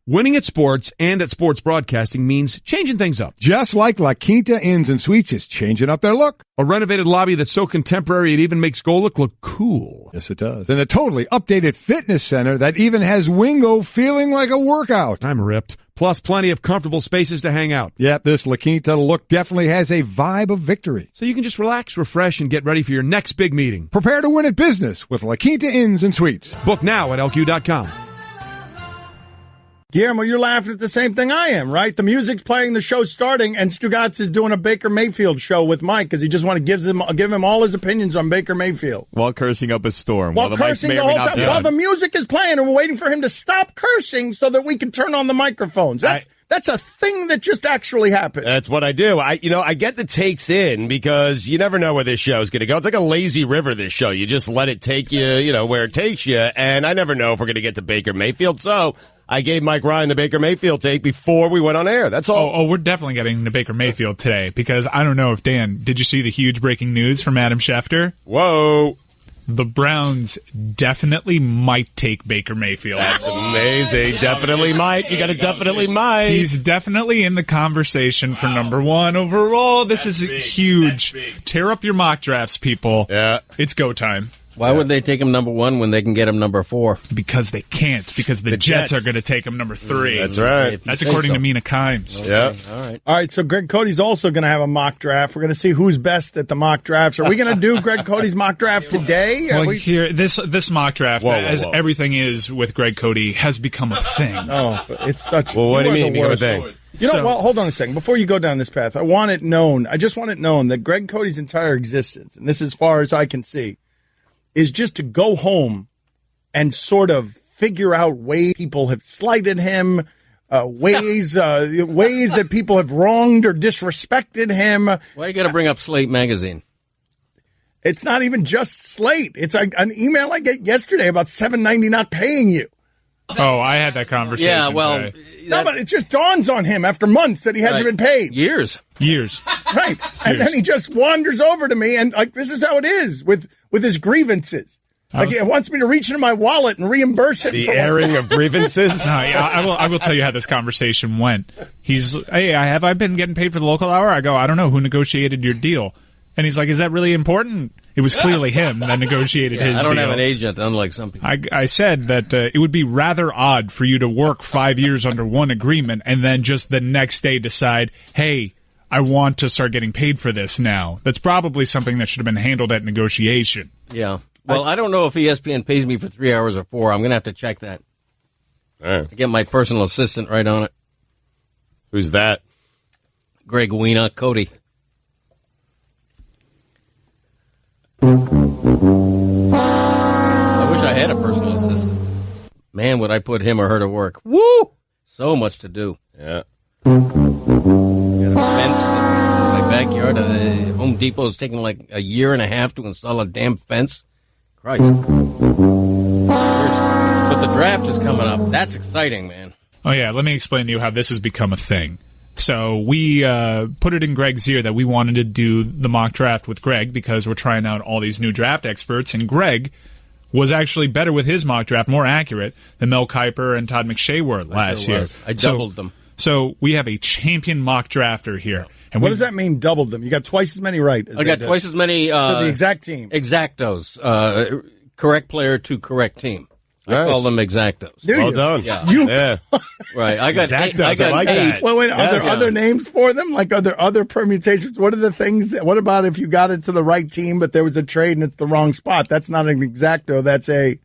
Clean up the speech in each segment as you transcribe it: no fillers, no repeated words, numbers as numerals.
Winning at sports and at sports broadcasting means changing things up. Just like La Quinta Inns and Suites is changing up their look. A renovated lobby that's so contemporary it even makes Golick look cool. Yes, it does. And a totally updated fitness center that even has Wingo feeling like a workout. I'm ripped. Plus plenty of comfortable spaces to hang out. Yep, this La Quinta look definitely has a vibe of victory. So you can just relax, refresh, and get ready for your next big meeting. Prepare to win at business with La Quinta Inns and Suites. Book now at LQ.com. Guillermo, you're laughing at the same thing I am, right? The music's playing, the show's starting, and Stugotz is doing a Baker Mayfield show with Mike because he just want to give him all his opinions on Baker Mayfield. While cursing up a storm. While cursing the whole time. While the music is playing, and we're waiting for him to stop cursing so that we can turn on the microphones. That's a thing that just actually happened. That's what I do. I get the takes in because you never know where this show is going to go. It's like a lazy river, this show. You just let it take you, where it takes you. And I never know if we're going to get to Baker Mayfield. So I gave Mike Ryan the Baker Mayfield take before we went on air. That's all. Oh, we're definitely getting to Baker Mayfield today because I don't know if Dan, did you see the huge breaking news from Adam Schefter? Whoa. The Browns definitely might take Baker Mayfield. That's amazing. Definitely might. You got to definitely might. He's definitely in the conversation for number one overall. This is huge. Tear up your mock drafts, people. Yeah. It's go time. Why would they take him number 1 when they can get him number 4? Because they can't. Because the Jets are going to take him number 3. That's right. That's according to Mina Kimes. Okay. Yeah. All right, so Greg Cote's also going to have a mock draft. We're going to see who's best at the mock drafts. Are we going to do Greg Cote's mock draft today? Well, here, this mock draft, Whoa. everything is with Greg Cote, has become a thing. Oh, it's such. Well, what do you are mean the become a worst. thing? Well, hold on a second. Before you go down this path, I just want it known that Greg Cote's entire existence, and this is as far as I can see, is just to go home and sort of figure out ways people have slighted him, ways that people have wronged or disrespected him. Why you got to bring up Slate magazine? It's not even just Slate. It's an email I get yesterday about $7.90 not paying you. Oh, I had that conversation. Yeah, well, today. No, but it just dawns on him after months that he hasn't been paid. Years. Right. And then he just wanders over to me and this is how it is with his grievances. He wants me to reach into my wallet and reimburse him. The airing of grievances? No, I will tell you how this conversation went. Hey, have I been getting paid for the local hour? I go, I don't know. Who negotiated your deal? And he's like, is that really important? It was clearly him that negotiated his deal. I don't have an agent, unlike some people. I said that it would be rather odd for you to work 5 years under one agreement and then just the next day decide, hey, I want to start getting paid for this now. That's probably something that should have been handled at negotiation. Yeah. Well, I don't know if ESPN pays me for 3 hours or 4. I'm going to have to check that. All right. I get my personal assistant right on it. Who's that? Greg Cote. I wish I had a personal assistant. Man, would I put him or her to work. Woo! So much to do. Yeah. Got a fence that's in my backyard. The Home Depot is taking like a year and a half to install a damn fence. Christ. But the draft is coming up. That's exciting, man. Oh, yeah. Let me explain to you how this has become a thing. So we put it in Greg's ear that we wanted to do the mock draft with Greg because we're trying out all these new draft experts, and Greg was actually better with his mock draft, more accurate than Mel Kiper and Todd McShay were last year. I doubled them. So we have a champion mock drafter here. And what does that mean, doubled them? You got twice as many right. I got twice as many. To the exact team. Exactos. Correct player to correct team. I call them exactos. Well done. Yeah. Right. I got exactos. I got like 8. That. Well, wait, are there other names for them? Like, are there other permutations? What are the things? What about if you got it to the right team, but there was a trade and it's the wrong spot? That's not an exacto. That's a...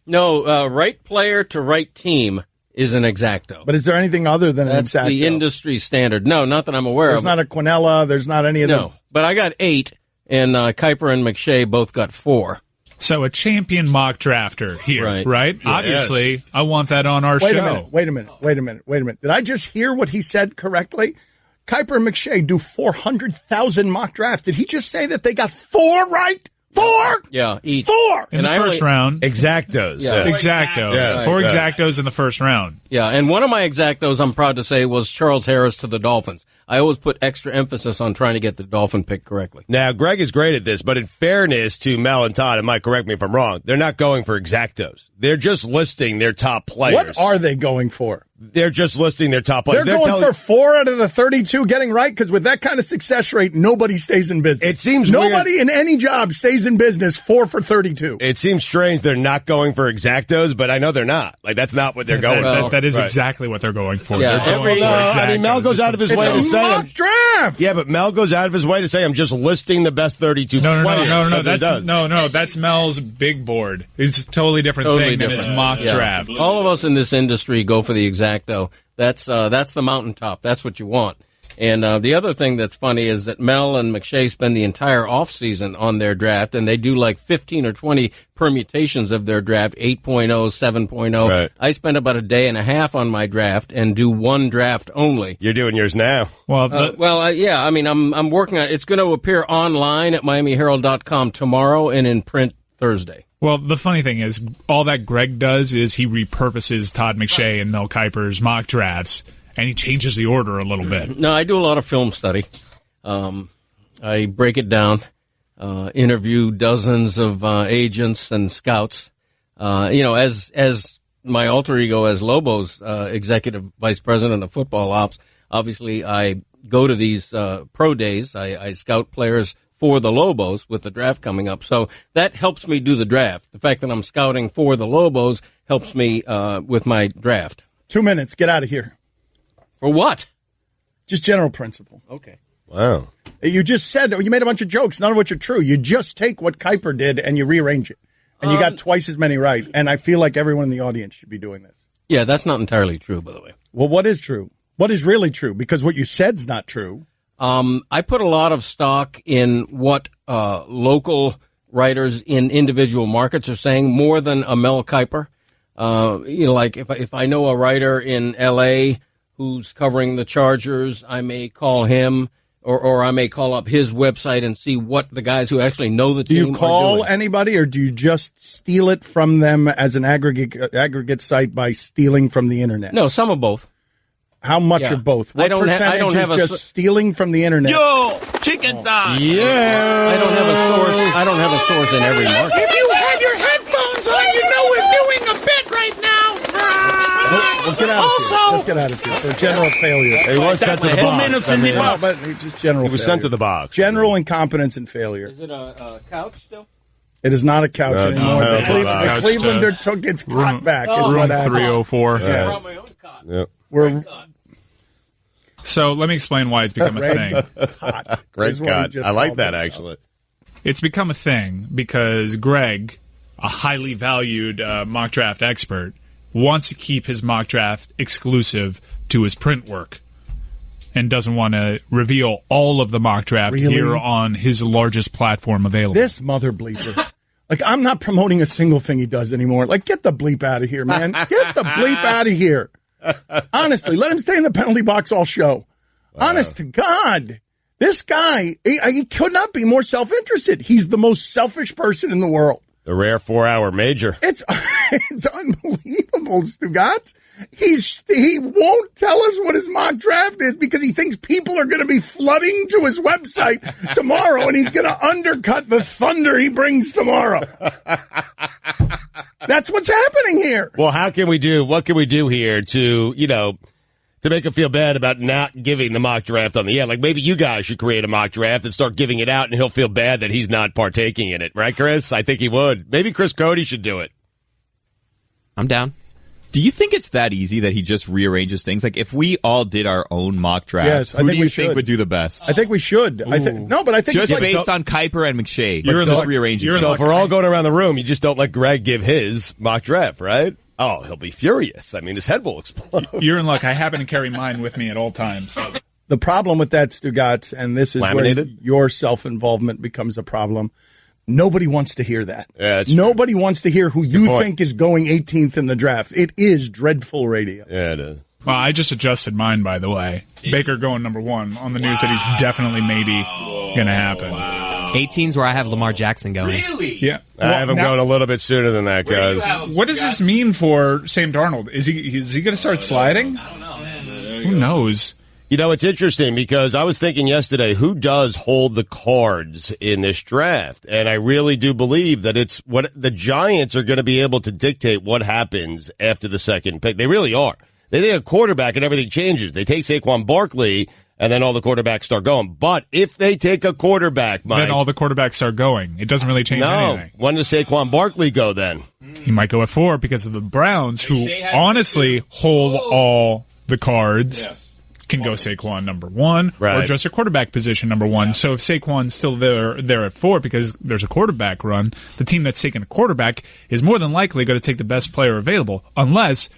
No, right player to right team is an exacto. But is there anything other than an exacto? That's the industry standard. No, not that I'm aware of. There's not a Quinella. There's not any of them. No, but I got 8, and Kiper and McShay both got 4. So a champion mock drafter here, right? Yes. Obviously, I want that on our show. Wait a minute. Did I just hear what he said correctly? Kiper and McShay do 400,000 mock drafts. Did he just say that they got 4 right? 4? Yeah, each. 4! In the first round. Exactos. Yeah. Exactos. Yeah. 4 exactos in the first round. Yeah, and one of my exactos, I'm proud to say, was Charles Harris to the Dolphins. I always put extra emphasis on trying to get the Dolphin pick correctly. Now, Greg is great at this, but in fairness to Mel and Todd, and Mike, correct me if I'm wrong, they're not going for exactos. They're just listing their top players. What are they going for? They're just listing their top players. They're going for 4 out of the 32 getting right, because with that kind of success rate, nobody stays in business. It seems nobody in any job stays in business 4 for 32. It seems strange they're not going for exactos, but I know they're not. Like, that's not what they're going for. That is exactly what they're going for. Yeah, they're going for I mean, Mel goes out of his way to say, mock draft. Yeah, but Mel goes out of his way to say, I'm just listing the best 32 players. No, that's Mel's big board. It's a totally different thing than his mock draft. All of us in this industry go for the exacto. That's the mountaintop. That's what you want. And the other thing that's funny is that Mel and McShay spend the entire offseason on their draft, and they do like 15 or 20 permutations of their draft, 8.0, 7.0. Right. I spend about a day and a half on my draft and do one draft only. You're doing yours now. Yeah. I mean, I'm working on it. It's going to appear online at MiamiHerald.com tomorrow and in print Thursday. Well, the funny thing is, all that Greg does is he repurposes Todd McShay and Mel Kiper's mock drafts, and he changes the order a little bit. No, I do a lot of film study. I break it down, interview dozens of agents and scouts. As my alter ego as Lobo's executive vice president of football ops, obviously I go to these pro days. I scout players for the Lobos with the draft coming up. So that helps me do the draft. The fact that I'm scouting for the Lobos helps me with my draft. 2 minutes. Get out of here. For what? Just general principle. Okay. Wow. You just said, you made a bunch of jokes, none of which are true. You just take what Kiper did and you rearrange it. And you got twice as many right. And I feel like everyone in the audience should be doing this. Yeah, that's not entirely true, by the way. Well, what is true? What is really true? Because what you said's not true. I put a lot of stock in what local writers in individual markets are saying more than a Mel Kiper. Like if I know a writer in L.A. who's covering the Chargers, I may call him or I may call up his website and see what the guys who actually know the team are doing. Do you call anybody, or do you just steal it from them as an aggregate site by stealing from the internet? No, some of both. How much of both? What percentage is just stealing from the internet? Yo, chicken dog. Yeah. I don't have a source in every market. If you have your headphones on, you know we're doing a bit right now. Well, get out of here. Just get out of here. For general failure. He was sent to the box. Well, but just general He was sent to the box. General incompetence and failure. Is it a couch still? It is not a couch anymore. not The Clevelander took its cot back. Is Room what happened. 304. I brought my own cot. Yep. We're So let me explain why it's become a thing. hot. Great is what he God. just I like called that, himself. actually. It's become a thing because Greg, a highly valued mock draft expert, wants to keep his mock draft exclusive to his print work and doesn't want to reveal all of the mock draft here on his largest platform available. This mother bleeper. Like, I'm not promoting a single thing he does anymore. Like, get the bleep out of here, man. Get the bleep out of here. Honestly, let him stay in the penalty box all show. Wow. Honest to God. This guy, he could not be more self-interested. He's the most selfish person in the world. The rare 4-hour major. It's unbelievable, Stugotz. He won't tell us what his mock draft is because he thinks people are going to be flooding to his website tomorrow, and he's going to undercut the thunder he brings tomorrow. That's what's happening here. Well, what can we do here to make him feel bad about not giving the mock draft on the air? Like, maybe you guys should create a mock draft and start giving it out, and he'll feel bad that he's not partaking in it. Right, Chris? I think he would. Maybe Chris Cote should do it. I'm down. Do you think it's that easy that he just rearranges things? Like, if we all did our own mock drafts, who do you think would do the best? I think we should. I think just it's based on Kiper and McShay. You're just rearranging. So if we're all going around the room, you just don't let Greg give his mock draft, right? Oh, he'll be furious. I mean, his head will explode. You're in luck. I happen to carry mine with me at all times. The problem with that, Stugotz, and this is Laminated? where your self-involvement becomes a problem. Nobody wants to hear that. Yeah, nobody wants to hear who you think is going 18th in the draft. It is dreadful radio. Yeah, it is. Well, I just adjusted mine, by the way. Baker going number 1 on the news that he's definitely maybe going to happen. 18's where I have Lamar Jackson going. Really? Yeah. I have him going a little bit sooner than that, guys. What does this mean for Sam Darnold? Is he going to start sliding? I don't know, man. Who knows? It's interesting because I was thinking yesterday, who does hold the cards in this draft? And I really do believe that it's what the Giants are going to be able to dictate what happens after the second pick. They really are. They take a quarterback and everything changes. They take Saquon Barkley, and then all the quarterbacks start going. But if they take a quarterback, Mike, then all the quarterbacks start going. It doesn't really change anything. When does Saquon Barkley go then? He might go at 4 because of the Browns, who honestly hold all the cards. Can go Saquon number 1 or just a quarterback position number 1. So if Saquon's still there at 4 because there's a quarterback run, the team that's taking a quarterback is more than likely going to take the best player available unless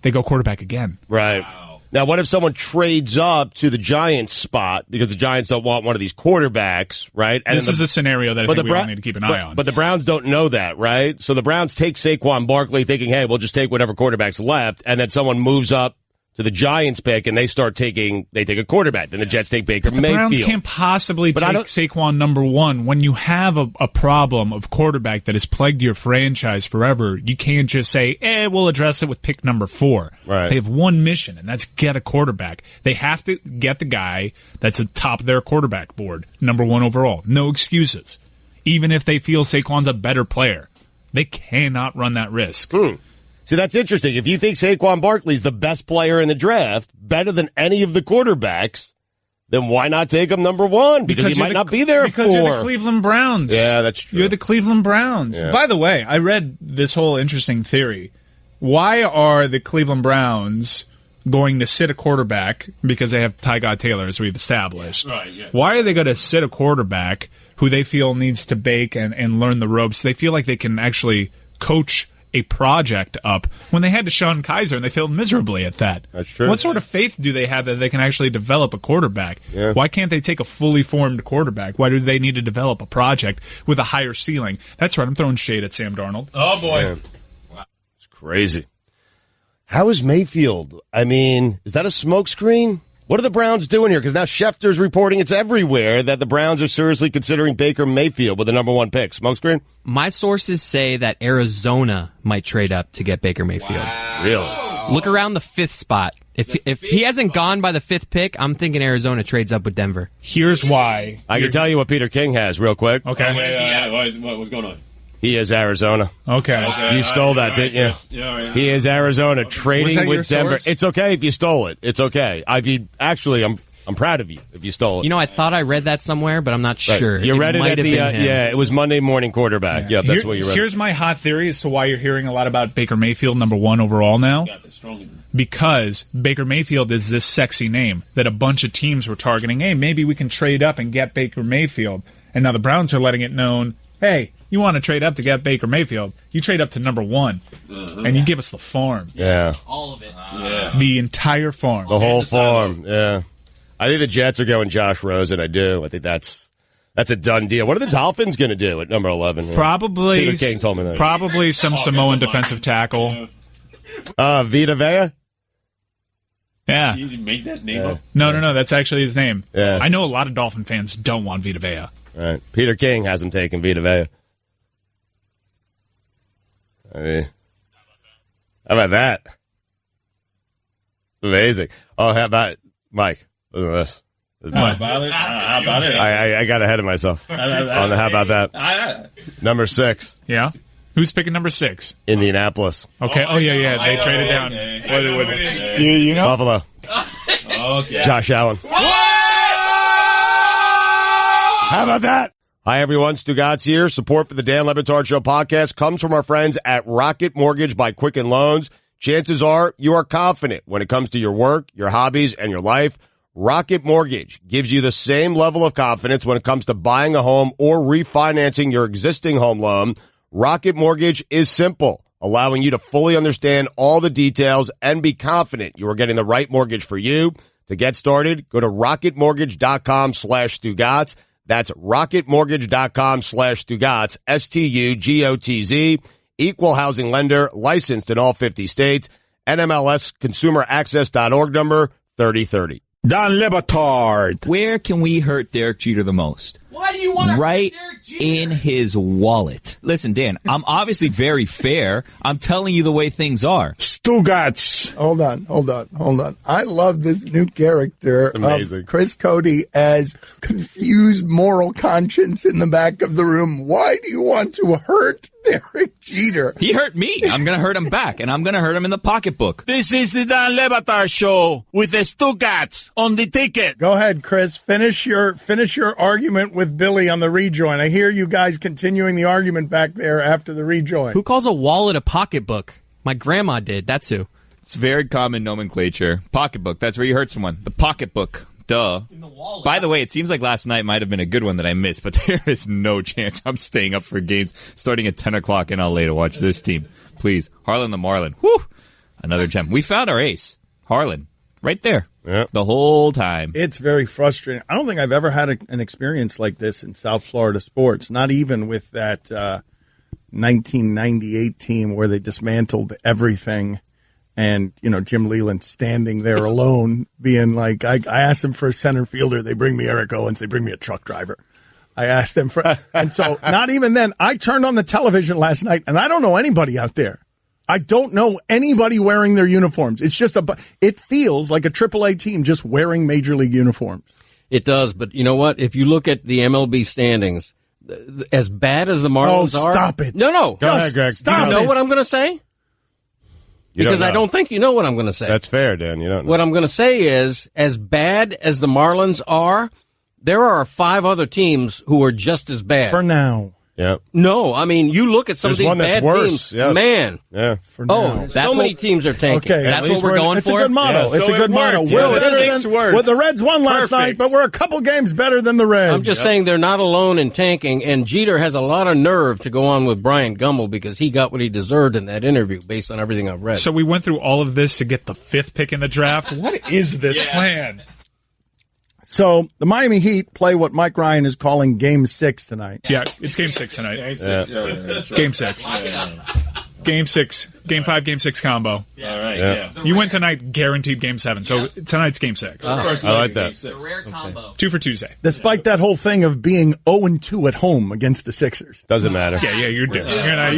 they go quarterback again. Right. Wow. Now, what if someone trades up to the Giants spot because the Giants don't want one of these quarterbacks, right? And this is a scenario that I think we all need to keep an eye on. But the Browns don't know that, right? So the Browns take Saquon Barkley thinking, hey, we'll just take whatever quarterback's left, and then someone moves up to the Giants pick, and they take a quarterback. Then the Jets take Baker Mayfield. The Browns can't possibly take Saquon number 1 when you have a problem of quarterback that has plagued your franchise forever. You can't just say, we'll address it with pick number 4. Right. They have one mission, and that's get a quarterback. They have to get the guy that's at the top of their quarterback board, number 1 overall. No excuses. Even if they feel Saquon's a better player, they cannot run that risk. See, that's interesting. If you think Saquon Barkley's the best player in the draft, better than any of the quarterbacks, then why not take him number 1? Because he might not be there at 4. Because you're the Cleveland Browns. Yeah, that's true. You're the Cleveland Browns. Yeah. By the way, I read this whole interesting theory. Why are the Cleveland Browns going to sit a quarterback because they have Tyrod Taylor, as we've established? Right, yeah. Why are they going to sit a quarterback who they feel needs to bake and learn the ropes? They feel like they can actually coach a project up when they had Deshaun Kaiser and they failed miserably at that. That's true. What sort of faith do they have that they can actually develop a quarterback? Yeah. Why can't they take a fully formed quarterback? Why do they need to develop a project with a higher ceiling? That's right. I'm throwing shade at Sam Darnold. Oh, boy. Man. Wow. It's crazy. How is Mayfield? I mean, is that a smokescreen? What are the Browns doing here? Because now Schefter's reporting it's everywhere that the Browns are seriously considering Baker Mayfield with the number 1 pick. Smokescreen? My sources say that Arizona might trade up to get Baker Mayfield. Wow. Really? Look around the 5th spot. If he hasn't gone by the 5th pick, I'm thinking Arizona trades up with Denver. Here's why. I can tell you what Peter King has real quick. Okay. What's going on? He is Arizona. Okay. You stole that, didn't you? Yeah. He is Arizona trading with Denver. Source? It's okay if you stole it. It's okay. I'm proud of you if you stole it. You know, I thought I read that somewhere, but I'm not sure. You read it might at the have been him. it was Monday Morning Quarterback. Yeah, that's what you read. Here's my hot theory as to why you're hearing a lot about Baker Mayfield number 1 overall now. Because Baker Mayfield is this sexy name that a bunch of teams were targeting. Hey, maybe we can trade up and get Baker Mayfield. And now the Browns are letting it known, hey, you want to trade up to get Baker Mayfield, you trade up to number 1, and you give us the farm. Yeah. All of it. The entire farm. The whole farm, yeah. I think the Jets are going Josh Rosen. I do. I think that's a done deal. What are the Dolphins going to do at number 11? Probably. Peter King told me that. Probably some Samoan defensive tackle. Vita Vea? Yeah. You make that name up? No. That's actually his name. Yeah. I know a lot of Dolphin fans don't want Vita Vea. Right. Peter King hasn't taken Vita Vea. I mean, how about that? Amazing. Oh, how about Mike? Look at this. How about it? I got ahead of myself on the how about that. Number 6. Yeah. Who's picking number 6? Indianapolis. Okay. Oh yeah. They traded down. You know? Buffalo. Okay. Josh Allen. How about that? Hi, everyone. Stugotz here. Support for the Dan Le Batard Show podcast comes from our friends at Rocket Mortgage by Quicken Loans. Chances are you are confident when it comes to your work, your hobbies, and your life. Rocket Mortgage gives you the same level of confidence when it comes to buying a home or refinancing your existing home loan. Rocket Mortgage is simple, allowing you to fully understand all the details and be confident you are getting the right mortgage for you. To get started, go to rocketmortgage.com/Stugotz. That's rocketmortgage.com/Stugotz, STUGOTZ. Equal housing lender, licensed in all 50 states. NMLS consumeraccess.org number 3030. Dan Le Batard. Where can we hurt Derek Jeter the most? Why do you want to Right hurt Derek Jeter? in his wallet. Listen, Dan, I'm obviously very fair. I'm telling you the way things are. Stugotz. Hold on. I love this new character of Chris Cote as confused moral conscience in the back of the room. Why do you want to hurt Derek Jeter? He hurt me. I'm going to hurt him back, and I'm going to hurt him in the pocketbook. This is the Dan Le Batard Show with the Stugotz on the ticket. Go ahead, Chris. Finish your argument with Billy on the rejoin. I hear you guys continuing the argument back there after the rejoin. Who calls a wallet a pocketbook? My grandma did. That's who. It's very common nomenclature. Pocketbook. That's where you hurt someone. The pocketbook. Duh. By the way, it seems like last night might have been a good one that I missed, but there is no chance I'm staying up for games starting at 10 o'clock in LA to watch this team. Please. Harlan the Marlin. Whew. Another gem. We found our ace. Harlan. Right there. Yep. The whole time. It's very frustrating. I don't think I've ever had an experience like this in South Florida sports, not even with that 1998 team where they dismantled everything. And, Jim Leland standing there alone being like, I asked them for a center fielder. They bring me Eric Owens. They bring me a truck driver. I asked them and so not even then. I turned on the television last night and I don't know anybody out there. I don't know anybody wearing their uniforms. It's just it feels like a AAA team just wearing major league uniforms. It does. But you know what? If you look at the MLB standings, as bad as the Marlins are. Stop it. No. Go ahead, Greg. You know what I'm going to say? Because I don't think you know what I'm going to say. That's fair, Dan. You don't know. What I'm going to say is, as bad as the Marlins are, there are 5 other teams who are just as bad. For now. Yeah. No, I mean, you look at some of these bad teams. Yes. Man. Yeah. For now. So many teams are tanking. Okay. That's what we're going it's for? It's a good motto. Yeah, It's a good motto. We're better than, well, the Reds won last night, but we're a couple games better than the Reds. I'm just saying they're not alone in tanking, and Jeter has a lot of nerve to go on with Brian Gumbel because he got what he deserved in that interview based on everything I've read. So we went through all of this to get the 5th pick in the draft. What is this plan? So the Miami Heat play what Mike Ryan is calling Game 6 tonight. Yeah, it's Game 6 tonight. Game 6. Game 6. Game 5, Game 6 combo. All right, yeah. You win tonight, guaranteed Game 7. So tonight's Game 6. I like that. It's a rare combo. 2 for Tuesday. Despite that whole thing of being 0-2 at home against the Sixers. Doesn't matter. Yeah, you're doing.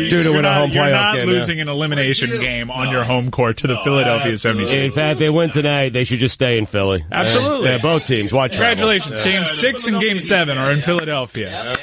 Due to win a home playoff You're not game, losing an elimination game on your home court to the Philadelphia 76ers. In fact, they win tonight. They should just stay in Philly. Absolutely. Yeah, both teams. Watch out. Congratulations. Game 6 and Game 7 are in Philadelphia.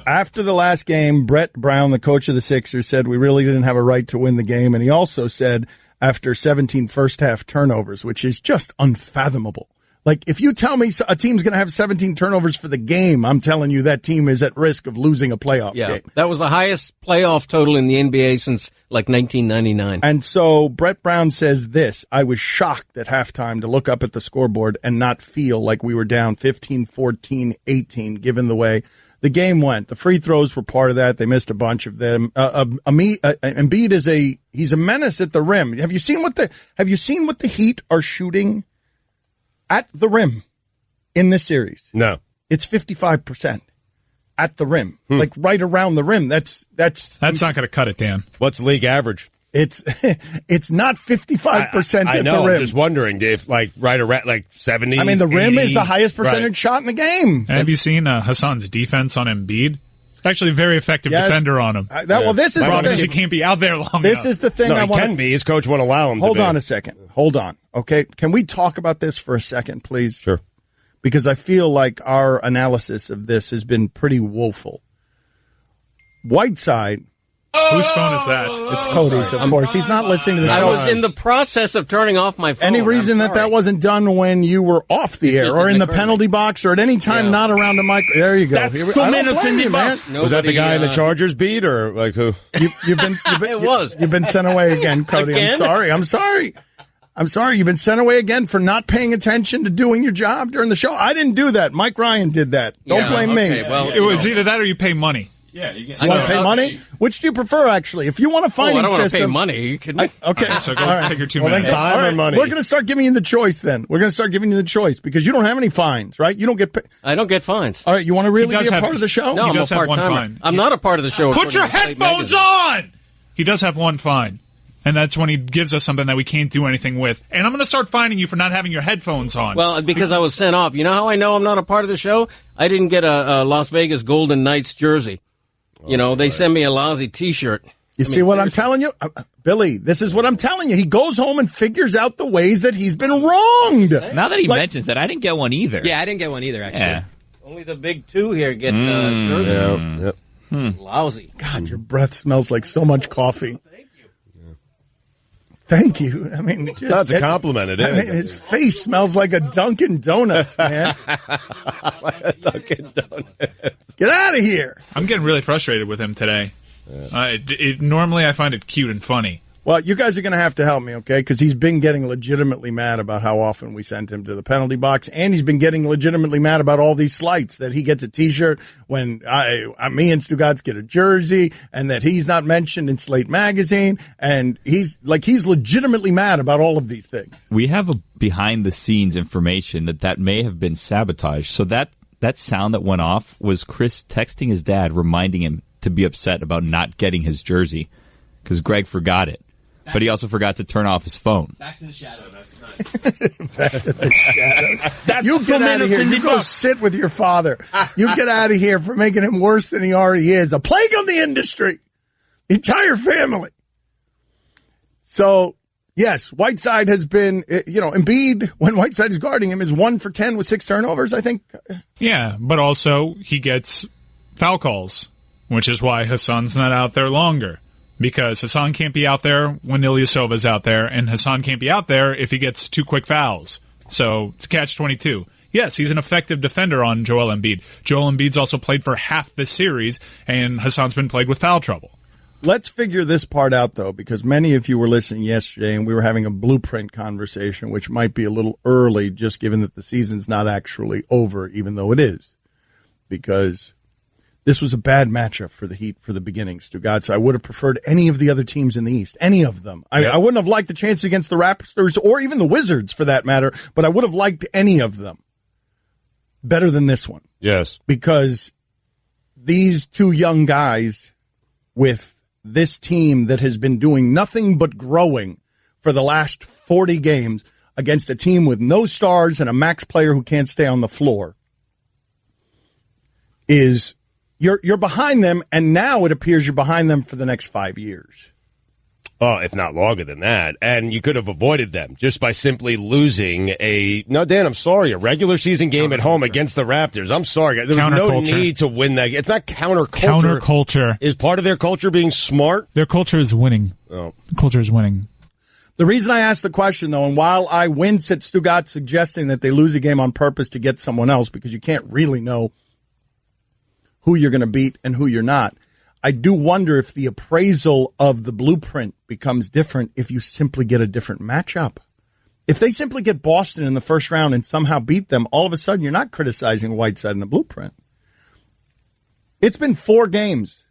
After the last game, Brett Brown, the coach of the Sixers, said we really didn't have a right to win the game. And he also said after 17 first-half turnovers, which is just unfathomable. Like, if you tell me a team's going to have 17 turnovers for the game, I'm telling you that team is at risk of losing a playoff game. That was the highest playoff total in the NBA since, 1999. And so Brett Brown says this: I was shocked at halftime to look up at the scoreboard and not feel like we were down 15, 14, 18, given the way the game went. The free throws were part of that. They missed a bunch of them. Embiid he's a menace at the rim. Have you seen what the Heat are shooting at the rim in this series? No. It's 55% at the rim, like right around the rim. That's not going to cut it, Dan. What's league average? It's not 55% I at know, the rim. I'm just wondering, Dave, right around 70. I mean, the rim 80, is the highest percentage shot in the game. And have you seen Hassan's defense on Embiid? Actually, a very effective defender on him. Well, this is the thing. He can't be out there long enough. This is the thing I want. He can be. His coach won't allow him to be. Hold on a second. Hold on. Okay. Can we talk about this for a second, please? Sure. Because I feel like our analysis of this has been pretty woeful. Whiteside. Whose phone is that? It's Cody's, of course. He's not listening to the show. I was in the process of turning off my phone. Any reason that wasn't done when you were off the air or in the penalty box or at any time not around a mic? There you go. That's 2 minutes in the box. Was that the guy in the Chargers beat or who? You've been sent away again, Cody. Again? I'm sorry. You've been sent away again for not paying attention to doing your job during the show. I didn't do that. Mike Ryan did that. Don't blame me. Well, it was either that or you pay money. Yeah, you want to pay money? Which do you prefer, actually? If you want a finding system, I don't want to pay money. Are you kidding me? Okay, so go take your 2 minutes. Time or money? We're going to start giving you the choice. Then we're going to start giving you the choice because you don't have any fines, right? You don't get. I don't get fines. All right, you want to really be a part of the show? No, I'm a part-timer. I'm not a part of the show. Put your headphones on. He does have one fine. And that's when he gives us something that we can't do anything with. And I'm going to start fining you for not having your headphones on. Well, because I was sent off. You know how I know I'm not a part of the show? I didn't get a Las Vegas Golden Knights jersey. They send me a lousy T-shirt. You see what I'm telling you? Billy, this is what I'm telling you. He goes home and figures out the ways that he's been wronged. Now that he mentions that, I didn't get one either. Yeah, I didn't get one either, actually. Yeah. Only the big two here get jerseys. Lousy. God, your breath smells like so much coffee. Thank you. I mean, That's a compliment. It is. I mean, his face smells like a Dunkin' Donuts, man. Dunkin' Donuts. Get out of here. I'm getting really frustrated with him today. Normally I find it cute and funny. Well, you guys are going to have to help me, okay? Because he's been getting legitimately mad about how often we send him to the penalty box, and he's been getting legitimately mad about all these slights, that he gets a T-shirt when me and Stugotz get a jersey, and that he's not mentioned in Slate Magazine, and he's legitimately mad about all of these things. We have a behind-the-scenes information that may have been sabotage. So that sound that went off was Chris texting his dad, reminding him to be upset about not getting his jersey because Greg forgot it. But he also forgot to turn off his phone. Back to the shadows. Back to the shadows. You get out of here. You go sit with your father. You get out of here for making him worse than he already is. A plague on the industry. The entire family. So, yes, Whiteside has been, Embiid, when Whiteside is guarding him, is 1 for 10 with 6 turnovers, I think. Yeah, but also he gets foul calls, which is why Hassan's not out there longer. Because Hassan can't be out there when Ilyasova's out there, and Hassan can't be out there if he gets 2 quick fouls. So it's catch-22. Yes, he's an effective defender on Joel Embiid. Joel Embiid's also played for half the series, and Hassan's been plagued with foul trouble. Let's figure this part out, though, because many of you were listening yesterday, and we were having a blueprint conversation, which might be a little early, just given that the season's not actually over, even though it is. Because this was a bad matchup for the Heat for the beginning, Stugotz. I would have preferred any of the other teams in the East, any of them. I wouldn't have liked the chance against the Raptors or even the Wizards for that matter, but I would have liked any of them better than this one. Yes. Because these two young guys with this team that has been doing nothing but growing for the last 40 games against a team with no stars and a max player who can't stay on the floor is... You're behind them, and now it appears you're behind them for the next 5 years. Oh, if not longer than that. And you could have avoided them just by simply losing Dan, I'm sorry, a regular season game at home against the Raptors. I'm sorry. There was no need to win that. It's not counterculture. Counterculture. Is part of their culture being smart? Their culture is winning. Oh. Culture is winning. The reason I asked the question, though, and while I wince at Stugotz suggesting that they lose a game on purpose to get someone else, because you can't really know who you're going to beat and who you're not, I do wonder if the appraisal of the blueprint becomes different if you simply get a different matchup. If they simply get Boston in the first round and somehow beat them, all of a sudden you're not criticizing Whiteside in the blueprint. It's been 4 games,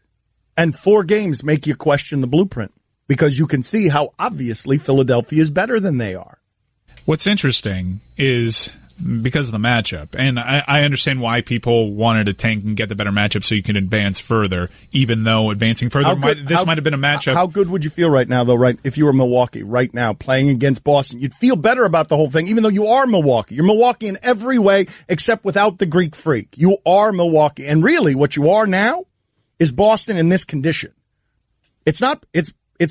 and 4 games make you question the blueprint because you can see how obviously Philadelphia is better than they are. What's interesting is because of the matchup, and I understand why people wanted to tank and get the better matchup so you can advance further, even though advancing further might have been a matchup. How good would you feel right now, though, right? If you were Milwaukee right now playing against Boston, you'd feel better about the whole thing, even though you are Milwaukee. You're Milwaukee in every way except without the Greek freak. You are Milwaukee. And really what you are now is Boston in this condition. It's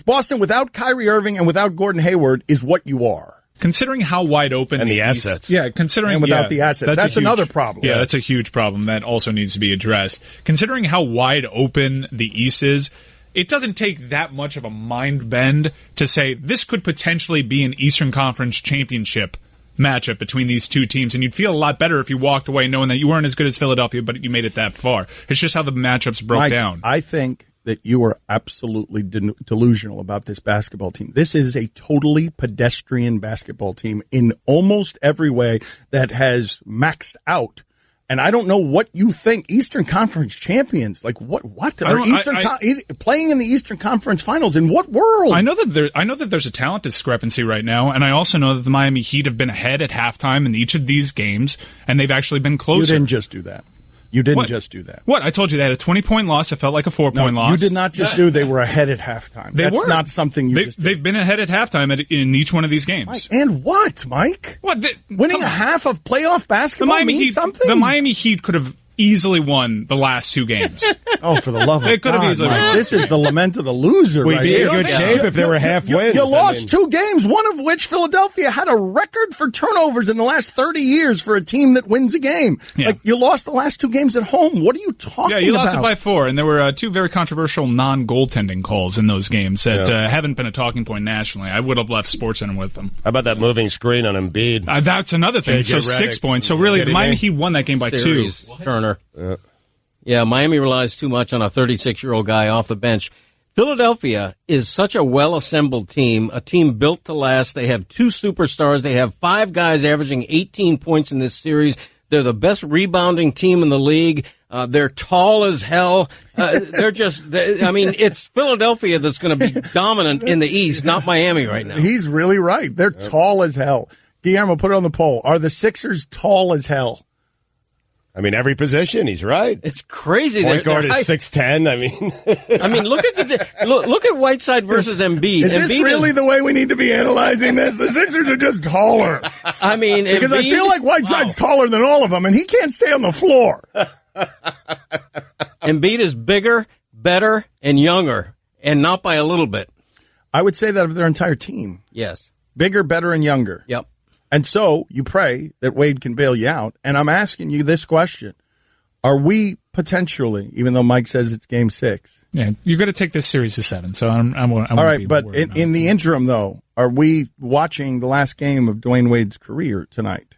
Boston without Kyrie Irving and without Gordon Hayward is what you are. Considering how wide open and the assets, and without the assets, that's another problem. Yeah, that's a huge problem that also needs to be addressed. Considering how wide open the East is, it doesn't take that much of a mind bend to say this could potentially be an Eastern Conference championship matchup between these two teams, and you'd feel a lot better if you walked away knowing that you weren't as good as Philadelphia, but you made it that far. It's just how the matchups broke down. I think that you are absolutely delusional about this basketball team. This is a totally pedestrian basketball team in almost every way that has maxed out. And I don't know what you think. Eastern Conference champions, like what? Playing in the Eastern Conference Finals in what world? I know that there's a talent discrepancy right now, and I also know that the Miami Heat have been ahead at halftime in each of these games, and they've actually been closer. You didn't just do that. You didn't just do that. What? I told you they had a 20-point loss. It felt like a 4-point loss. You did not just they were ahead at halftime. That's not something you just did. They've been ahead at halftime in each one of these games. Mike, and what, Mike? What? Winning a half of playoff basketball means something? The Miami Heat could have easily won the last 2 games. Oh, for the love of It could have God, easily Mike, won. this is the lament of the loser We'd right be here. in good shape if there were half wins. You I lost mean- 2 games, one of which Philadelphia had a record for turnovers in the last 30 years for a team that wins a game. Yeah. Like, you lost the last 2 games at home. What are you talking about? Yeah, you lost it by 4, and there were 2 very controversial non-goaltending calls in those games that haven't been a talking point nationally. I would have left SportsCenter with them. How about that moving screen on Embiid? That's another thing. So 6 points. So really, Miami Heat won that game by 2. Series, Turner. Yeah, Miami relies too much on a 36-year-old guy off the bench. Philadelphia is such a well-assembled team, a team built to last. They have 2 superstars. They have 5 guys averaging 18 points in this series. They're the best rebounding team in the league. They're tall as hell. It's Philadelphia that's going to be dominant in the East, not Miami right now. He's really right. They're tall as hell. Guillermo, put it on the poll. Are the Sixers tall as hell? I mean, every position, he's right. It's crazy. Point guard is 6'10". I mean, look at Whiteside versus Embiid. Is this really the way we need to be analyzing this? The Sixers are just taller. I mean, because I feel like Whiteside's taller than all of them, and he can't stay on the floor. Embiid is bigger, better, and younger, and not by a little bit. I would say that of their entire team. Yes. Bigger, better, and younger. Yep. And so you pray that Wade can bail you out. And I'm asking you this question. Are we potentially, even though Mike says it's game 6? Yeah, you're going to take this series to 7. So I'm all right, but in the interim, though, are we watching the last game of Dwayne Wade's career tonight?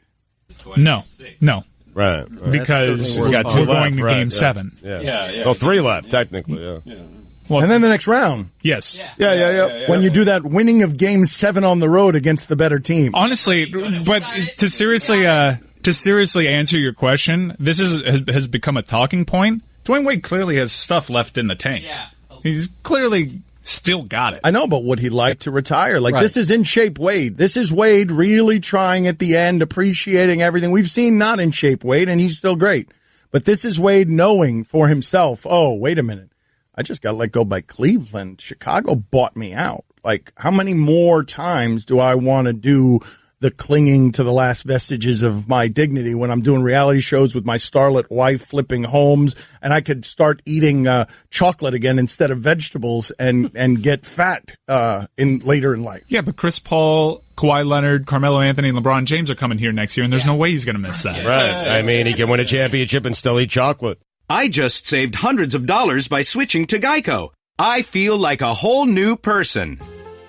No. Right. Because we've got 2 we're left, going to game 7. Yeah. Well, 3 left, technically, yeah. Well, and then the next round. Yes. Yeah. When you do that winning of game 7 on the road against the better team. Honestly, but to seriously answer your question, this has become a talking point. Dwayne Wade clearly has stuff left in the tank. Yeah. He's clearly still got it. I know, but would he like to retire? This is in shape Wade. This is Wade really trying at the end, appreciating everything. We've seen not in shape Wade, and he's still great. But this is Wade knowing for himself, oh, wait a minute. I just got let go by Cleveland. Chicago bought me out. Like, how many more times do I want to do the clinging to the last vestiges of my dignity when I'm doing reality shows with my starlet wife flipping homes, and I could start eating chocolate again instead of vegetables and get fat later in life? Yeah, but Chris Paul, Kawhi Leonard, Carmelo Anthony, and LeBron James are coming here next year, and there's no way he's going to miss that. Right. I mean, he can win a championship and still eat chocolate. I just saved hundreds of dollars by switching to Geico. I feel like a whole new person.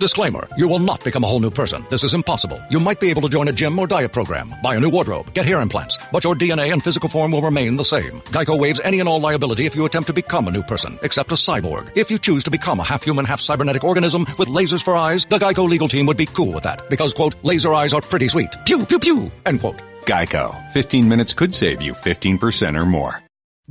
Disclaimer, you will not become a whole new person. This is impossible. You might be able to join a gym or diet program, buy a new wardrobe, get hair implants, but your DNA and physical form will remain the same. Geico waives any and all liability if you attempt to become a new person, except a cyborg. If you choose to become a half-human, half-cybernetic organism with lasers for eyes, the Geico legal team would be cool with that, because, quote, laser eyes are pretty sweet. Pew, pew, pew, end quote. Geico. 15 minutes could save you 15% or more.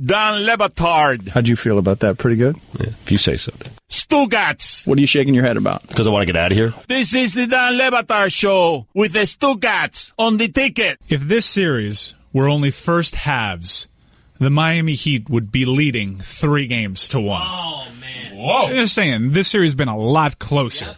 Dan Le Batard. How'd you feel about that? Pretty good? Yeah, if you say so. Stugotz. What are you shaking your head about? Because I want to get out of here. This is the Dan Le Batard show with the Stugotz on the ticket. If this series were only first halves, the Miami Heat would be leading 3-1. Oh, man. Whoa. I'm just saying, this series has been a lot closer. Yep,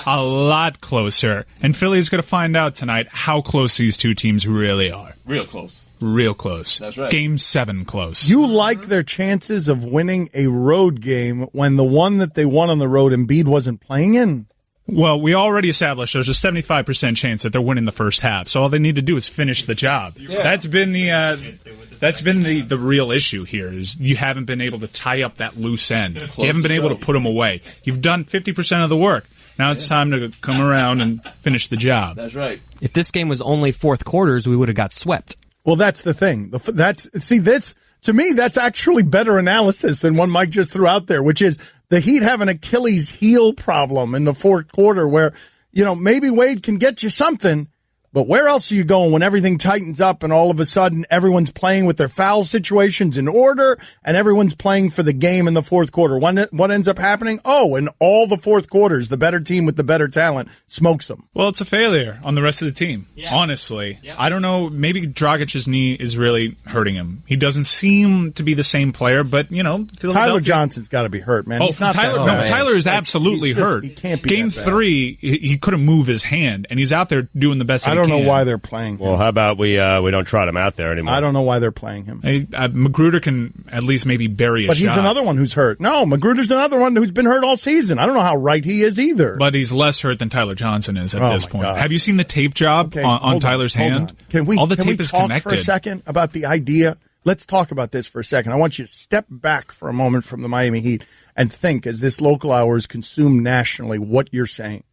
a lot closer. And Philly's going to find out tonight how close these two teams really are. Real close. Real close. That's right. Game 7 close. You like their chances of winning a road game when the one that they won on the road Embiid wasn't playing in? Well, we already established there's a 75% chance that they're winning the first half. So all they need to do is finish the job. Yeah. That's been the real issue here is you haven't been able to tie up that loose end. You haven't been able to put them away. You've done 50% of the work. Now it's time to come around and finish the job. That's right. If this game was only fourth quarters, we would have got swept. Well, that's the thing. To me, that's actually better analysis than one Mike just threw out there, which is the Heat have an Achilles heel problem in the fourth quarter where, maybe Wade can get you something, but where else are you going when everything tightens up and all of a sudden everyone's playing with their foul situations in order and everyone's playing for the game in the fourth quarter? What ends up happening? Oh, in all the fourth quarters, the better team with the better talent smokes them. Well, it's a failure on the rest of the team, honestly. Yeah. I don't know. Maybe Dragic's knee is really hurting him. He doesn't seem to be the same player, but, Tyler Johnson's got to be hurt, man. He's not Tyler is absolutely hurt. He can't be Game 3, he couldn't move his hand, and he's out there doing the best he don't know why they're playing him. Well, how about we don't trot him out there anymore? I don't know why they're playing him. Magruder can at least maybe bury a But shot. he's another one who's hurt. No, Magruder's another one who's been hurt all season. I don't know how right he is either. But he's less hurt than Tyler Johnson is at this point. God. Have you seen the tape job on Tyler's hand? Can we, all the can tape we is talk connected. for a second about the idea? Let's talk about this for a second. I want you to step back for a moment from the Miami Heat and think, as this local hour is consumed nationally, what you're saying.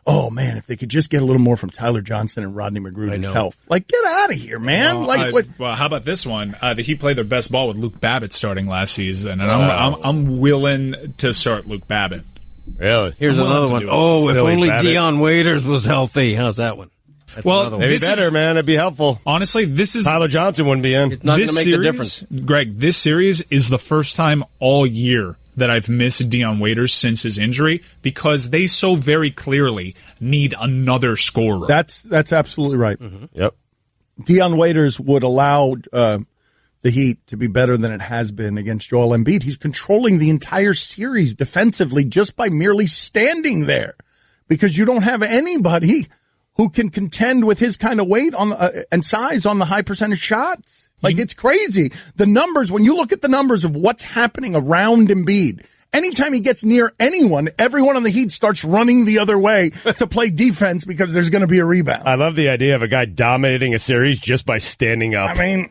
Oh, man, if they could just get a little more from Tyler Johnson and Rodney Magruder's health. Like, get out of here, man. Well, how about this one? The Heat played their best ball with Luke Babbitt starting last season, and I'm willing to start Luke Babbitt. Really? Here's another one. Oh, if only Deion Waiters was healthy. How's that one? That's well, maybe better, man. It'd be helpful. Honestly, this is... Tyler Johnson wouldn't be in. It's not going to make the difference. Greg, this series is the first time all year that I've missed Deion Waiters since his injury because they so very clearly need another scorer. That's absolutely right. Mm-hmm. Yep. Deion Waiters would allow the Heat to be better than it has been against Joel Embiid. He's controlling the entire series defensively just by merely standing there because you don't have anybody who can contend with his kind of weight on and size on the high percentage shots. Like, it's crazy. The numbers, when you look at the numbers of what's happening around Embiid, anytime he gets near anyone, everyone on the Heat starts running the other way to play defense because there's going to be a rebound. I love the idea of a guy dominating a series just by standing up. I mean,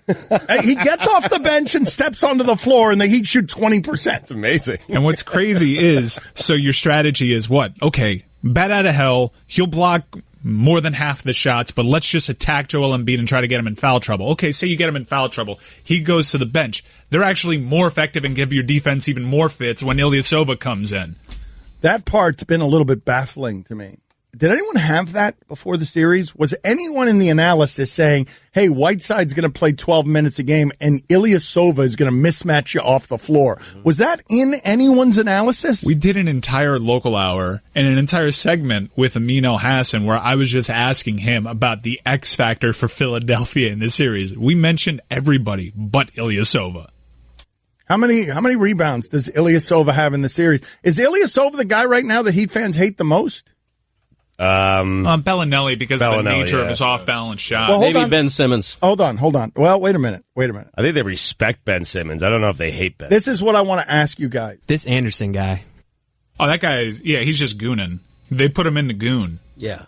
he gets off the bench and steps onto the floor, and the Heat shoot 20%. It's amazing. And what's crazy is, so your strategy is what? Okay, bat out of hell, he'll block more than half the shots, but let's just attack Joel Embiid and try to get him in foul trouble. Okay, say you get him in foul trouble. He goes to the bench. They're actually more effective and give your defense even more fits when Ilyasova comes in. That part's been a little bit baffling to me. Did anyone have that before the series? Was anyone in the analysis saying, hey, Whiteside's going to play 12 minutes a game and Ilyasova is going to mismatch you off the floor? Was that in anyone's analysis? We did an entire local hour and an entire segment with Amin El-Hassan where I was just asking him about the X factor for Philadelphia in this series. We mentioned everybody but Ilyasova. How many rebounds does Ilyasova have in the series? Is Ilyasova the guy right now that Heat fans hate the most? Bellinelli, because of the nature of his off-balance shot. Well, maybe Ben Simmons. Hold on. Well, wait a minute. I think they respect Ben Simmons. I don't know if they hate Ben. This is what I want to ask you guys. This Anderson guy. Oh, that guy is, he's just gooning. They put him in the goon. Yeah.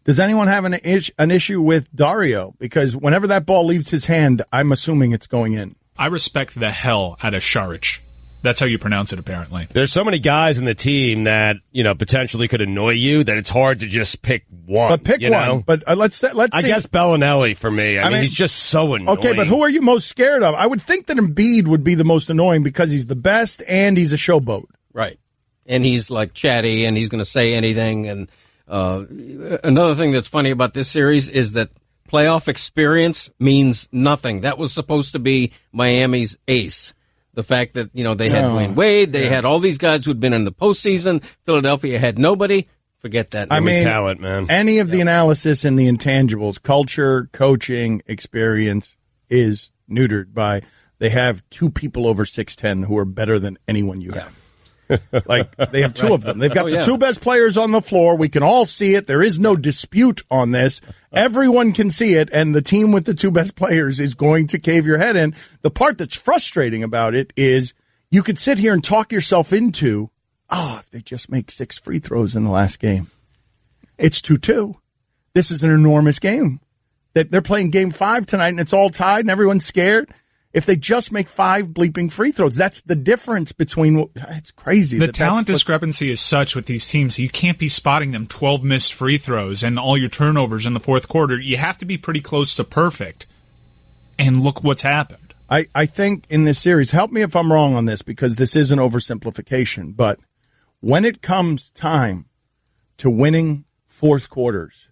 Does anyone have an issue with Dario? Because whenever that ball leaves his hand, I'm assuming it's going in. I respect the hell out of Šarić. That's how you pronounce it, apparently. There's so many guys in the team that, potentially could annoy you that it's hard to just pick one. But pick one. Know? But let's see. I guess Bellinelli for me. I mean, he's just so annoying. Okay, but who are you most scared of? I would think that Embiid would be the most annoying because he's the best and he's a showboat. Right. And he's like chatty and he's going to say anything. And another thing that's funny about this series is that playoff experience means nothing. That was supposed to be Miami's ace. The fact that, they had Dwayne Wade, they had all these guys who'd been in the postseason. Philadelphia had nobody. Forget that. I mean, talent, man. Any of the analysis in the intangibles, culture, coaching, experience is neutered by they have two people over 6'10" who are better than anyone you have. Like, they have two of them. They've got the two best players on the floor. We can all see it. There is no dispute on this. Everyone can see it, and the team with the two best players is going to cave your head in. The part that's frustrating about it is you could sit here and talk yourself into, if they just make 6 free throws in the last game. It's 2-2. This is an enormous game. They're playing game 5 tonight, and it's all tied, and everyone's scared. If they just make 5 bleeping free throws, that's the difference between. It's crazy. The talent discrepancy is such with these teams. You can't be spotting them 12 missed free throws and all your turnovers in the fourth quarter. You have to be pretty close to perfect. And look what's happened. I think in this series, help me if I'm wrong on this because this is an oversimplification, but when it comes time to winning fourth quarters,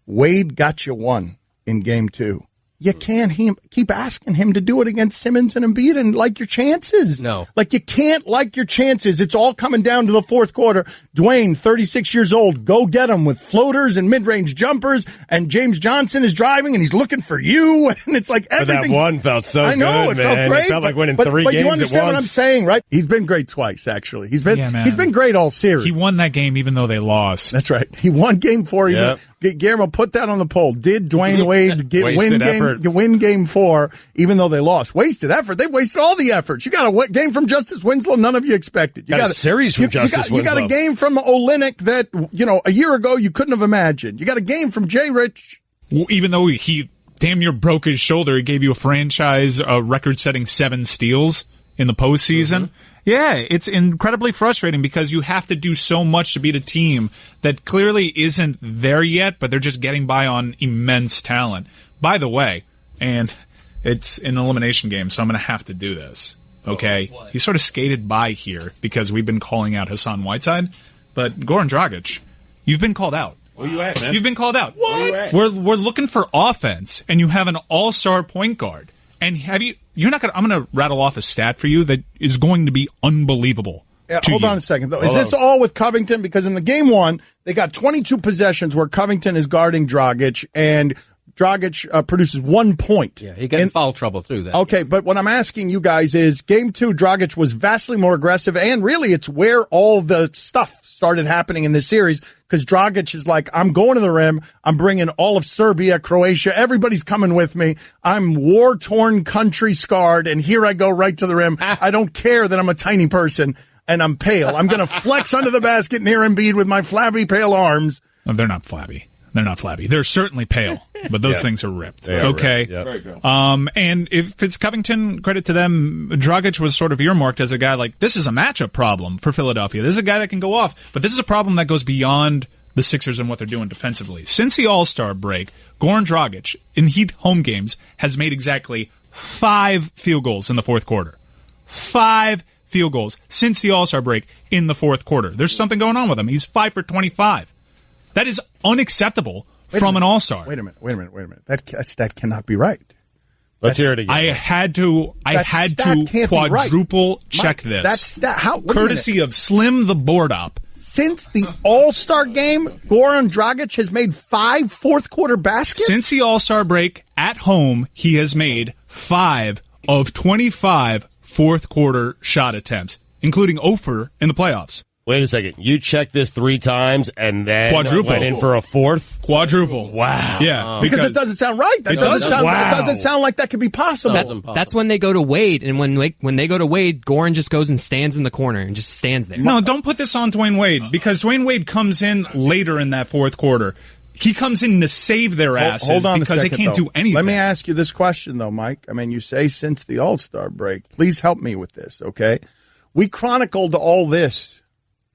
Wade got you one in game 2. You can't keep asking him to do it against Simmons and Embiid and like your chances. No. Like you can't like your chances. It's all coming down to the fourth quarter. Dwayne, 36 years old, go get him with floaters and mid-range jumpers. And James Johnson is driving and he's looking for you. And it's like everything. But that one felt so good, man. Felt great. It felt like winning 3 games but you at once. understand what I'm saying, right? He's been great twice, actually. He's been great all series. He won that game even though they lost. That's right. He won game 4. Guillermo, put that on the poll. Did Dwayne Wade win game 4, even though they lost? Wasted effort. They wasted all the efforts. You got a game from Justice Winslow none of you expected. You got a series from Justice Winslow. You got a game from Olynyk that, a year ago you couldn't have imagined. You got a game from Jay Rich. Even though he damn near broke his shoulder, he gave you a franchise record-setting 7 steals in the postseason. Mm-hmm. Yeah, it's incredibly frustrating because you have to do so much to beat a team that clearly isn't there yet, but they're just getting by on immense talent. By the way, and it's an elimination game, so I'm going to have to do this, okay? He sort of skated by here because we've been calling out Hassan Whiteside, but Goran Dragic, you've been called out. Where you at, man? You've been called out. What? We're looking for offense, and you have an all-star point guard. And I'm going to rattle off a stat for you that is going to be unbelievable. Yeah, hold on a second, though. Is this all with Covington? Because in the game 1, they got 22 possessions where Covington is guarding Dragic, and Dragic produces 1 point. Yeah, he got in foul trouble, too. Okay, but what I'm asking you guys is, game 2, Dragic was vastly more aggressive, and really it's where all the stuff started happening in this series, because Dragic is like, I'm going to the rim, I'm bringing all of Serbia, Croatia, everybody's coming with me, I'm war-torn, country-scarred, and here I go right to the rim. I don't care that I'm a tiny person and I'm pale. I'm going to flex under the basket near Embiid with my flabby, pale arms. Oh, they're not flabby. They're not flabby. They're certainly pale, but those things are ripped. Okay. Ripped. Yep. Very cool. And if it's Covington, credit to them, Dragic was sort of earmarked as a guy like, this is a matchup problem for Philadelphia. This is a guy that can go off, but this is a problem that goes beyond the Sixers and what they're doing defensively. Since the All-Star break, Goran Dragic, in Heat home games, has made exactly 5 field goals in the fourth quarter. 5 field goals since the All-Star break in the fourth quarter. There's something going on with him. He's 5 for 25. That is unacceptable from an All-Star. Wait a minute. That cannot be right. Let's hear it again. I had to quadruple check this. That stat, courtesy of Slim the Board Op. Since the All-Star game, Goran Dragic has made 5 fourth-quarter baskets? Since the All-Star break, at home, he has made 5 of 25 fourth-quarter shot attempts, including 0 in the playoffs. Wait a second. You checked this 3 times and then quadruple. Went in for a 4th? Quadruple. Wow. Yeah. Because it doesn't sound right. That doesn't sound like that could be possible. That's when they go to Wade, and when they go to Wade, Goran just goes and stands in the corner and just stands there. No, don't put this on Dwayne Wade, because Dwayne Wade comes in later in that fourth quarter. He comes in to save their asses Hold on because they can't do anything. Let me ask you this question, though, Mike. I mean, you say since the All-Star break. Please help me with this, okay? We chronicled all this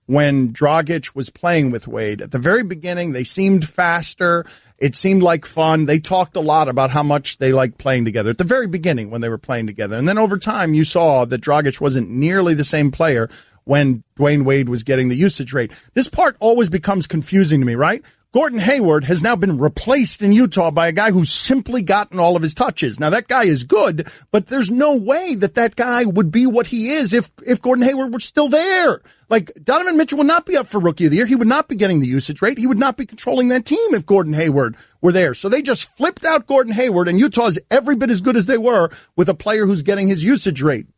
when Dragic was playing with Wade. At the very beginning, they seemed faster. It seemed like fun. They talked a lot about how much they liked playing together at the very beginning when they were playing together. And then over time, you saw that Dragic wasn't nearly the same player when Dwayne Wade was getting the usage rate. This part always becomes confusing to me, right? Gordon Hayward has now been replaced in Utah by a guy who's simply gotten all of his touches. Now, that guy is good, but there's no way that guy would be what he is if Gordon Hayward were still there. Like, Donovan Mitchell would not be up for Rookie of the Year. He would not be getting the usage rate. He would not be controlling that team if Gordon Hayward were there. So they just flipped out Gordon Hayward, and Utah's every bit as good as they were with a player who's getting his usage rate.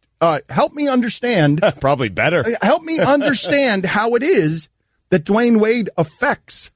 Help me understand. Probably better. Help me understand how it is that Dwayne Wade affects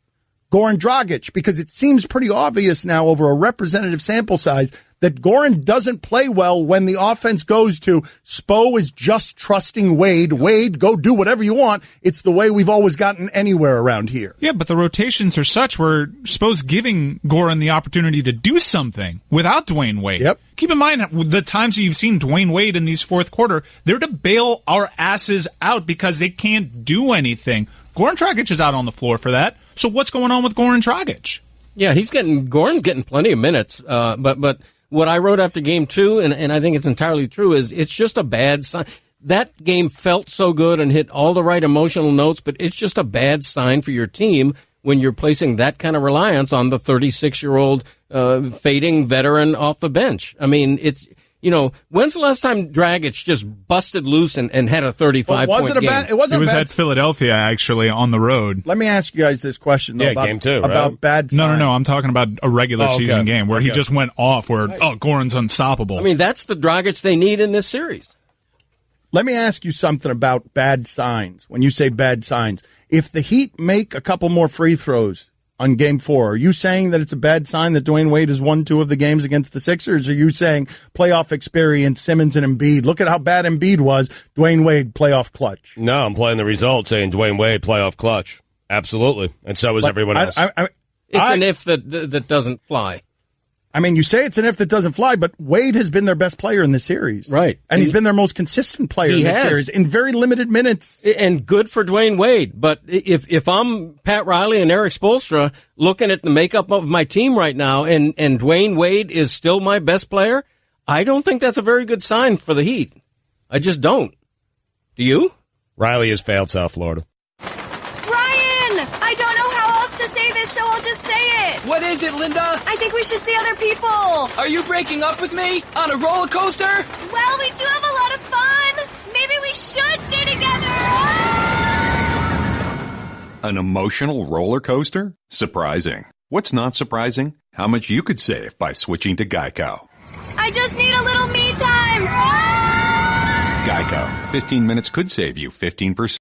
Goran Dragic, because it seems pretty obvious now over a representative sample size that Goran doesn't play well when the offense goes to Spo is just trusting Wade. Wade, go do whatever you want. It's the way we've always gotten anywhere around here. Yeah, but the rotations are such where Spo's giving Goran the opportunity to do something without Dwayne Wade. Yep. Keep in mind the times you've seen Dwayne Wade in these fourth quarter, they're to bail our asses out because they can't do anything. Goran Dragic is out on the floor for that. So what's going on with Goran Dragic? Yeah, Goran's getting plenty of minutes. But what I wrote after game 2, and I think it's entirely true, is it's just a bad sign. That game felt so good and hit all the right emotional notes, but it's just a bad sign for your team when you're placing that kind of reliance on the 36-year-old fading veteran off the bench. I mean, it's... when's the last time Dragic just busted loose and had a 35-point game? It was at Philadelphia, actually, on the road. Let me ask you guys this question, though, about, game 2, about right? bad signs. No, I'm talking about a regular season game where he just went off where, Goran's unstoppable. I mean, that's the Dragic they need in this series. Let me ask you something about bad signs. When you say bad signs, if the Heat make a couple more free throws on Game 4. Are you saying that it's a bad sign that Dwayne Wade has won 2 of the games against the Sixers? Or are you saying playoff experience, Simmons and Embiid? Look at how bad Embiid was. Dwayne Wade, playoff clutch. No, I'm playing the result, saying Dwayne Wade, playoff clutch. Absolutely. And so is everyone else. It's an if that doesn't fly. I mean, you say it's an if that doesn't fly, but Wade has been their best player in this series. Right. And he's been their most consistent player in this series in very limited minutes. And good for Dwayne Wade. But if I'm Pat Riley and Eric Spoelstra looking at the makeup of my team right now and Dwayne Wade is still my best player, I don't think that's a very good sign for the Heat. I just don't. Do you? Riley has failed South Florida. I don't know how else to say this, so I'll just say it. What is it, Linda? I think we should see other people. Are you breaking up with me? On a roller coaster? Well, we do have a lot of fun. Maybe we should stay together. An emotional roller coaster? Surprising. What's not surprising? How much you could save by switching to Geico. I just need a little me time. Geico. 15 minutes could save you 15%.